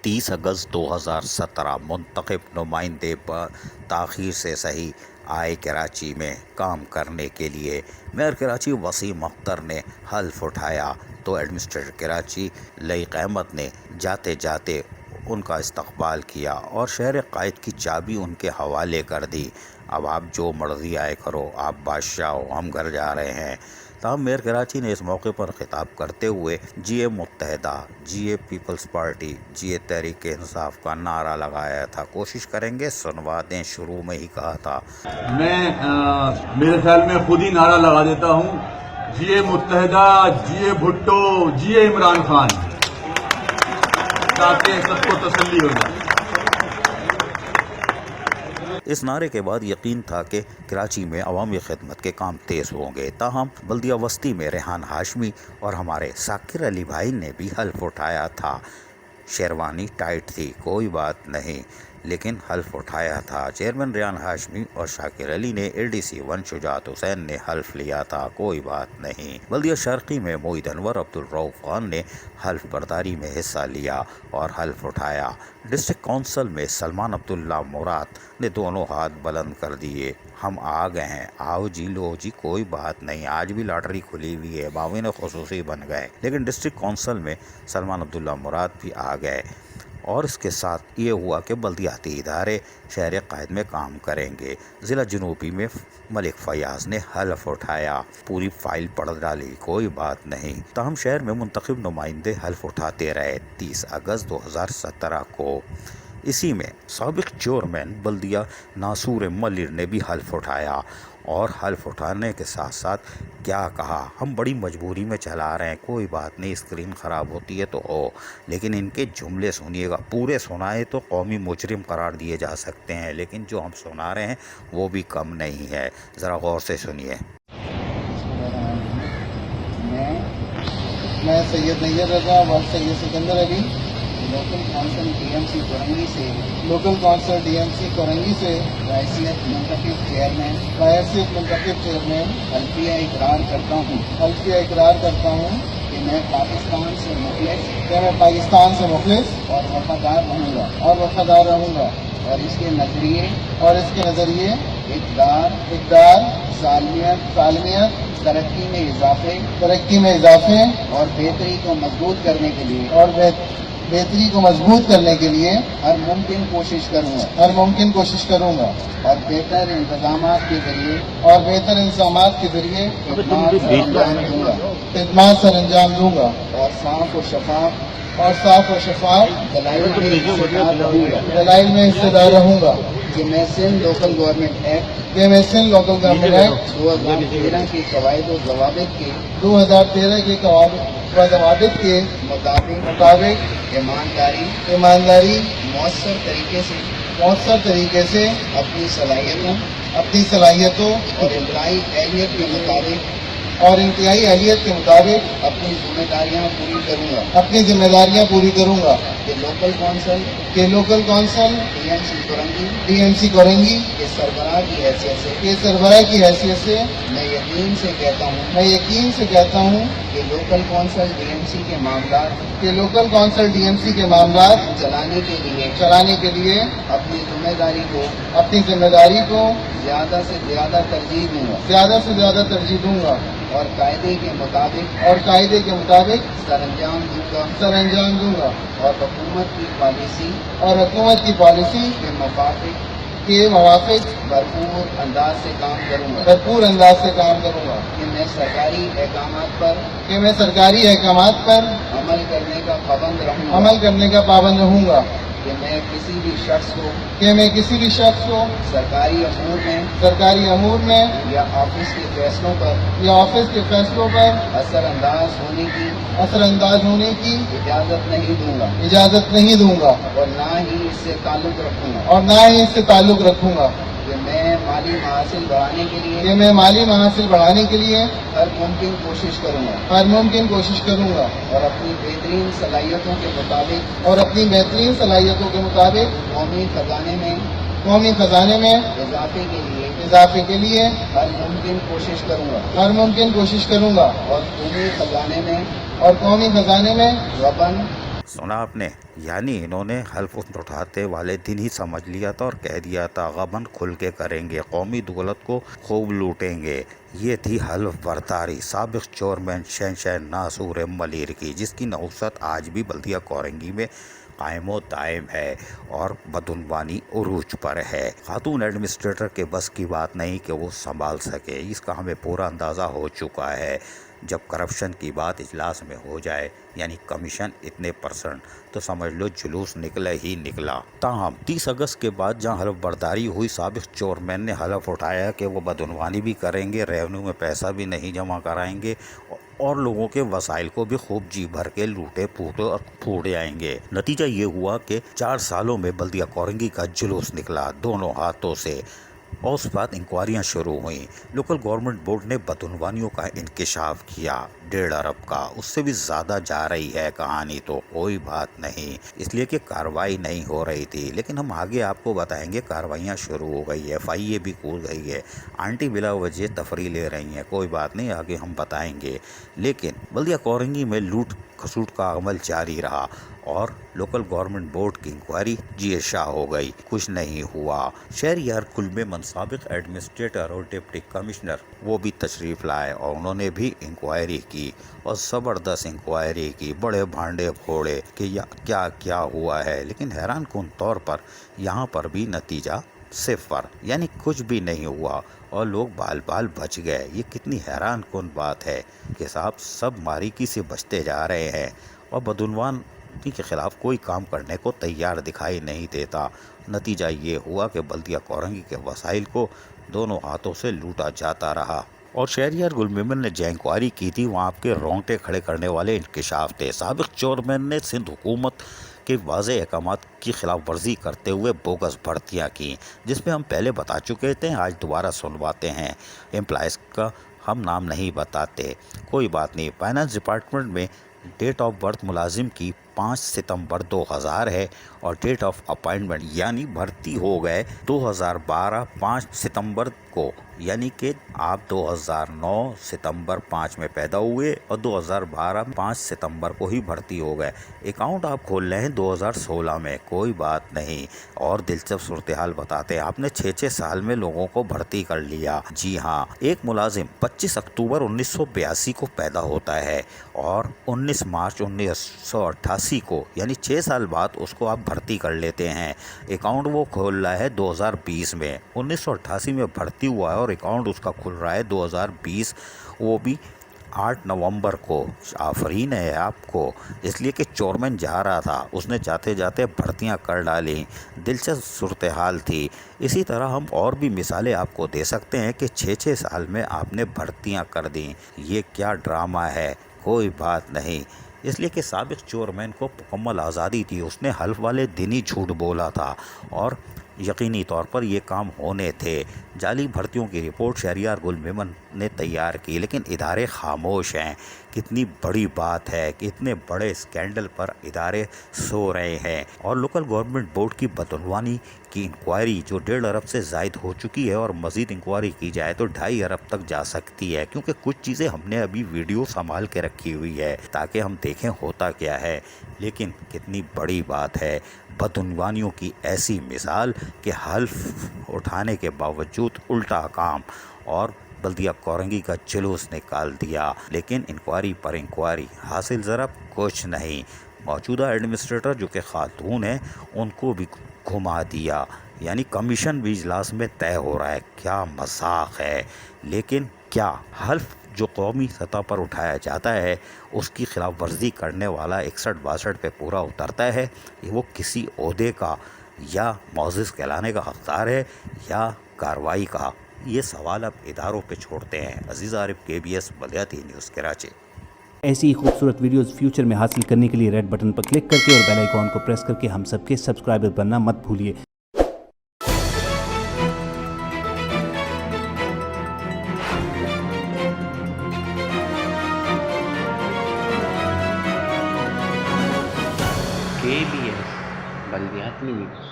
30 اگست 2017 منتخب نمائندے پر تاخیر سے صحیح آئے کراچی میں کام کرنے کے لیے میئر کراچی وسیم اختر نے حلف اٹھایا تو ایڈمنسٹریٹر کراچی لئیق احمد نے جاتے جاتے ان کا استقبال کیا اور شہر قائد کی چابی ان کے حوالے کر دی۔ اب آپ جو مرضی آئے کرو، آپ بادشاہ ہو، ہم گھر جا رہے ہیں۔ تاہم میئر کراچی نے اس موقع پر خطاب کرتے ہوئے جی اے متحدہ، جی اے پیپلز پارٹی، جی اے تحریک انصاف کا نعرہ لگایا تھا۔ کوشش کریں گے سنوا دیں، شروع میں ہی کہا تھا۔ میں میرے خیال میں خود ہی نعرہ لگا دیتا ہوں، جی اے متحدہ، جی اے بھٹو، جی اے عمران خان، تاکہ سب کو تسلی ہو جائے۔ اس نعرے کے بعد یقین تھا کہ کراچی میں عوامی خدمت کے کام تیز ہوں گے۔ تاہم بلدیہ وسطی میں ریحان ہاشمی اور ہمارے ثاقر علی بھائی نے بھی حلف اٹھایا تھا۔ شیروانی ٹائٹ تھی، کوئی بات نہیں، لیکن حلف اٹھایا تھا۔ چیئرمین ریحان ہاشمی اور شاکر علی نے اے ڈی سی 1 شجاعت حسین نے حلف لیا تھا، کوئی بات نہیں۔ بلدیہ شرقی میں معید انور عبدالرؤف خان نے حلف برداری میں حصہ لیا اور حلف اٹھایا۔ ڈسٹرکٹ کونسل میں سلمان عبداللہ مراد نے دونوں ہاتھ بلند کر دیے، ہم آ گئے ہیں، آؤ جی، لو جی، کوئی بات نہیں، آج بھی لاٹری کھلی ہوئی ہے، معاون خصوصی بن گئے۔ لیکن ڈسٹرکٹ کونسل میں سلمان عبداللہ مراد بھی آ گئے اور اس کے ساتھ یہ ہوا کہ بلدیاتی ادارے شہر قائد میں کام کریں گے۔ ضلع جنوبی میں ملک فیاض نے حلف اٹھایا، پوری فائل پڑھ ڈالی، کوئی بات نہیں۔ تاہم شہر میں منتخب نمائندے حلف اٹھاتے رہے۔ 30 اگست 2017 کو اسی میں سابق چیئرمین بلدیہ ناصور ملیر نے بھی حلف اٹھایا اور حلف اٹھانے کے ساتھ ساتھ کیا کہا، ہم بڑی مجبوری میں چلا رہے ہیں، کوئی بات نہیں، اسکرین خراب ہوتی ہے تو ہو، لیکن ان کے جملے سنیے گا، پورے سنائے تو قومی مجرم قرار دیے جا سکتے ہیں، لیکن جو ہم سنا رہے ہیں وہ بھی کم نہیں ہے، ذرا غور سے سنیے۔ میں سید نیر رضا اور Syed Sikandar Ali local council D M C Korangi سے بحیثیت منتخب چیئرمین حلفیہ اقرار کرتا ہوں کہ میں پاکستان سے مخلص اور وفادار رہوں گا اور اس کے نظریے اقدار سالمیت ترقی میں اضافے اور بہتری کو مضبوط کرنے کے لیے ہر ممکن کوشش کروں گا اور بہتر انتظامات کے ذریعے خدمات سر انجام دوں گا اور صاف و شفاف دلائل میں حصہ دار رہوں گا کہ میں سندھ لوکل گورنمنٹ ایکٹ 2013 کے قواعد و ضوابط کے مطابق ایمانداری مؤثر طریقے سے اپنی صلاحیتوں اور انتہائی اہلیت کے مطابق اپنی ذمہ داریاں پوری کروں گا کہ local council D M C Korangi کے سربراہ کی حیثیت سے میں یقین سے کہتا ہوں کہ local council D M C کے معاملات چلانے کے لیے اپنی ذمہ داری کو زیادہ سے زیادہ ترجیح دوں گا اور قاعدے کے مطابق سر انجام دوں گا اور حکومت کی پالیسی کے موافق بھرپور انداز سے کام کروں گا کہ میں سرکاری احکامات پر عمل کرنے کا پابند رہوں گا کہ میں کسی بھی شخص کو سرکاری امور میں یا آفس کے فیصلوں پر اثر انداز ہونے کی اجازت نہیں دوں گا اور نہ ہی اس سے تعلق رکھوں گا کہ میں مالی محاصل بڑھانے کے لیے ہر ممکن کوشش کروں گا اور اپنی بہترین صلاحیتوں کے مطابق قومی خزانے میں اضافے کے لیے ہر ممکن کوشش کروں گا اور قومی خزانے میں सुना आपने, यानी इन्होंने हल्फ उठाते वाले दिन ही समझ लिया था और कह दिया था गबन खुल के करेंगे, कौमी दौलत को खूब लूटेंगे। ये थी हल्फ बर्दारी साबिक चेयरमैन शहंशाह नासूर मलिर की, जिसकी नौसत आज भी बल्दिया कोरंगी में कायमो दायम है और बदउनवानी उरूज पर है। खातून एडमिनिस्ट्रेटर के बस की बात नहीं कि वो संभाल सके, इसका हमें पूरा अंदाज़ा हो चुका है। जब करप्शन की बात इजलास में हो जाए, यानी कमीशन इतने %, तो समझ लो जुलूस निकला ही निकला। ताहम 30 अगस्त के बाद जहां हलफ बर्दारी हुई, साबिक चेयरमैन ने हलफ उठाया कि वो बदउनवानी भी करेंगे, रेवेन्यू में पैसा भी नहीं जमा कराएंगे और लोगों के वसाइल को भी खूब जी भर के लूटे फूटे और फूट जाएंगे। नतीजा ये हुआ कि 4 सालों में बल्दिया कोरंगी का जुलूस निकला दोनों हाथों से और उस बाद इंक्वायरियाँ शुरू हुई। लोकल गवर्नमेंट बोर्ड ने बदउनवानियों का इंकशाफ किया 1.5 अरब का, उससे भी ज़्यादा जा रही है कहानी, तो कोई बात नहीं, इसलिए कि कार्रवाई नहीं हो रही थी। लेकिन हम आगे आपको बताएंगे कार्रवाइयाँ शुरू हो गई है, FIA भी कूद गई है, आंटी बिला वजह तफरी ले रही हैं, कोई बात नहीं, आगे हम बताएंगे। लेकिन बल्दिया कोरंगी में लूट खसूट का अमल जारी रहा और लोकल गवर्नमेंट बोर्ड की इंक्वायरी GSA हो गई, कुछ नहीं हुआ। शहरियार कुल में मनसाबिक एडमिनिस्ट्रेटर और डिप्टी कमिश्नर वो भी तशरीफ़ लाए और उन्होंने भी इंक्वायरी की और ज़बरदस्त इंक्वायरी की, बड़े भांडे फोड़े कि क्या क्या हुआ है। लेकिन हैरान कुन तौर पर यहाँ पर भी नतीजा 0, यानी कुछ भी नहीं हुआ और लोग बाल बाल बच गए। ये कितनी हैरान कुन बात है कि साहब सब बारीकी से बचते जा रहे हैं और बदउनवान के खिलाफ कोई काम करने को तैयार दिखाई नहीं देता। नतीजा ये हुआ कि बल्दिया कोरंगी के वसाइल को दोनों हाथों से लूटा जाता रहा। और शहरियार गुलमेमन ने जो इंक्वायरी की थी, वहाँ आपके रोंगटे खड़े करने वाले इंकशाफ थे। साबिक चेयरमैन ने सिंध हुकूमत के वाज़े अहकामात की खिलाफ वर्जी करते हुए बोगस भर्तियाँ की, जिसमें हम पहले बता चुके थे, आज दोबारा सुनवाते हैं। एम्प्लॉइज़ का हम नाम नहीं बताते, कोई बात नहीं। फाइनेंस डिपार्टमेंट में डेट ऑफ बर्थ मुलाजिम की 5 सितंबर 2000 है और डेट ऑफ अपॉइंटमेंट यानी भर्ती हो गए 2012 5 सितंबर को, यानी कि आप 2009 सितंबर 5 में पैदा हुए और 2012 5 सितंबर को ही भर्ती हो गए। अकाउंट आप खोल रहे हैं 2016 में, कोई बात नहीं। और दिलचस्प सूरत हाल बताते हैं, आपने 6-6 साल में लोगों को भर्ती कर लिया। जी हाँ, एक मुलाजिम 25 अक्टूबर 1982 को पैदा होता है और 19 मार्च 1988 को, यानी 6 साल बाद उसको आप भर्ती कर लेते हैं। अकाउंट वो खोल रहा है 2020 में, 1988 में भर्ती हुआ है और अकाउंट उसका खुल रहा है 2020, वो भी 8 नवंबर को। आफरीन है आपको, इसलिए कि चेयरमैन जा रहा था, उसने जाते जाते भर्तियां कर डाली। दिलचस्प सूरत हाल थी। इसी तरह हम और भी मिसालें आपको दे सकते हैं कि 6-6 साल में आपने भर्तियां कर दी। ये क्या ड्रामा है, कोई बात नहीं। इसलिए कि साबिक चेयरमैन को मुकम्मल आज़ादी थी, उसने हल्फ वाले दिन ही झूठ बोला था और यकीनी तौर पर ये काम होने थे। जाली भर्तियों की रिपोर्ट शहरियार गुलमेमन ने तैयार की, लेकिन इदारे खामोश हैं। कितनी बड़ी बात है कि इतने बड़े स्कैंडल पर इदारे सो रहे हैं। और लोकल गवर्नमेंट बोर्ड की बदउनवानी की इंक्वायरी जो 1.5 अरब से ज़ायद हो चुकी है और मज़ीद इंक्वायरी की जाए तो 2.5 अरब तक जा सकती है, क्योंकि कुछ चीज़ें हमने अभी वीडियो संभाल के रखी हुई है ताकि हम देखें होता क्या है। लेकिन कितनी बड़ी बात है, बदउनवानियों की ऐसी मिसाल कि हल्फ उठाने के बावजूद उल्टा काम और बल्दिया कोरंगी का जुलूस निकाल दिया। लेकिन इंक्वायरी पर इंक्वायरी हासिल ज़रा कुछ नहीं। मौजूदा एडमिनिस्ट्रेटर जो कि खातून है, उनको भी घुमा दिया, यानी कमीशन भी इजलास में तय हो रहा है। क्या मजाक है। लेकिन क्या हल्फ जो कौमी सतह पर उठाया जाता है उसकी खिलाफ वर्जी करने वाला 61-62 पे पूरा उतरता है? वो किसी ओहदे का या मोअज़्ज़िज़ कहलाने का हकदार है या कार्रवाई का? ये सवाल अब इदारों पे छोड़ते हैं। अजीज़ आरिफ, KBS बलियाती न्यूज़ कराची। ऐसी ही खूबसूरत वीडियोस फ्यूचर में हासिल करने के लिए रेड बटन पर क्लिक करके और बेल आइकॉन को प्रेस करके हम सबके सब्सक्राइबर बनना मत भूलिए। KBS बलियाती न्यूज़।